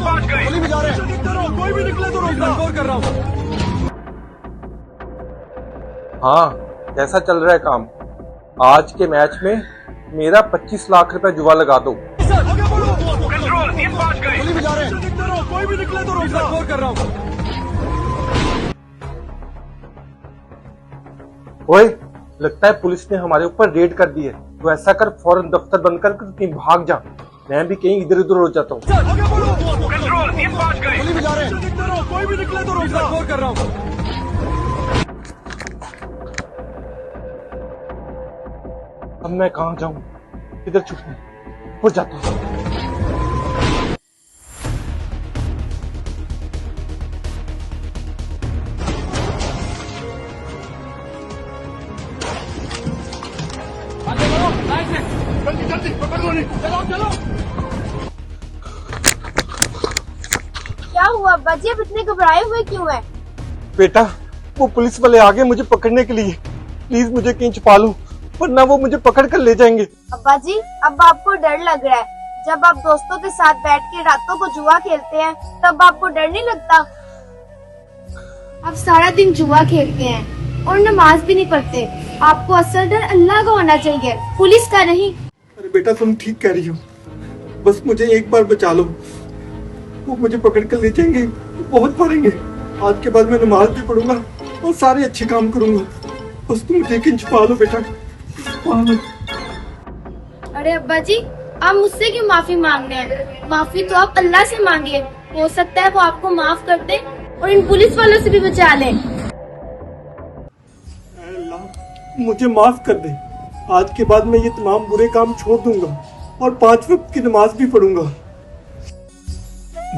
गोली भी जा रहे हैं, कोई भी निकले तो रोक कर रहा हूँ। हाँ, कैसा चल रहा है काम? आज के मैच में मेरा 25 लाख रुपए जुआ लगा दो। गोली भी जा रहे हैं, कोई भी निकले तो रोक कर रहा हूँ। ओए, लगता है पुलिस ने हमारे ऊपर रेड कर दी है। तो ऐसा कर, फौरन दफ्तर बंद कर कहीं भाग जा। मैं भी कहीं इधर उधर हो जाता हूँ। गोली भी जा रहे हैं, कोई भी निकले तो रोक कर रहा हूँ। अब मैं कहाँ जाऊँ? इधर छुपने हो जाता हूँ। जल्दी पकड़ लो, चलो। क्या हुआ अब्बा जी, अब इतने घबराए हुए क्यों हैं? बेटा, वो पुलिस वाले आ गए मुझे पकड़ने के लिए। प्लीज मुझे कहीं छुपा लो, वरना वो मुझे पकड़ कर ले जाएंगे। अब्बा जी, अब आपको डर लग रहा है। जब आप दोस्तों के साथ बैठ के रातों को जुआ खेलते हैं, तब आपको डर नहीं लगता? आप सारा दिन जुआ खेलते हैं और नमाज भी नहीं पढ़ते। आपको असल डर अल्लाह का होना चाहिए, पुलिस का नहीं। अरे बेटा, तुम ठीक कह रही हो। बस मुझे एक बार बचा लो। वो मुझे पकड़ कर ले जाएंगे, बहुत मारेंगे। आज के बाद मैं नमाज भी पढ़ूंगा और सारे अच्छे काम करूंगा। बस तुम मुझे छुपा लो बेटा। अरे अब्बा जी, आप मुझसे क्यों माफी मांग रहे हैं? माफी तो आप अल्लाह से मांगिए, हो सकता है वो आपको माफ कर दे और इन पुलिस वालों से भी बचा ले। अल्लाह, मुझे माफ कर दे। आज के बाद मैं ये तमाम बुरे काम छोड़ दूंगा और 5 वक्त की नमाज भी पढ़ूंगा।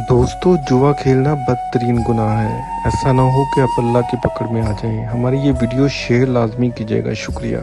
दोस्तों, जुआ खेलना बदतरीन गुनाह है। ऐसा ना हो कि आप अल्लाह की पकड़ में आ जाएं। हमारी ये वीडियो शेयर लाजमी कीजिएगा। शुक्रिया।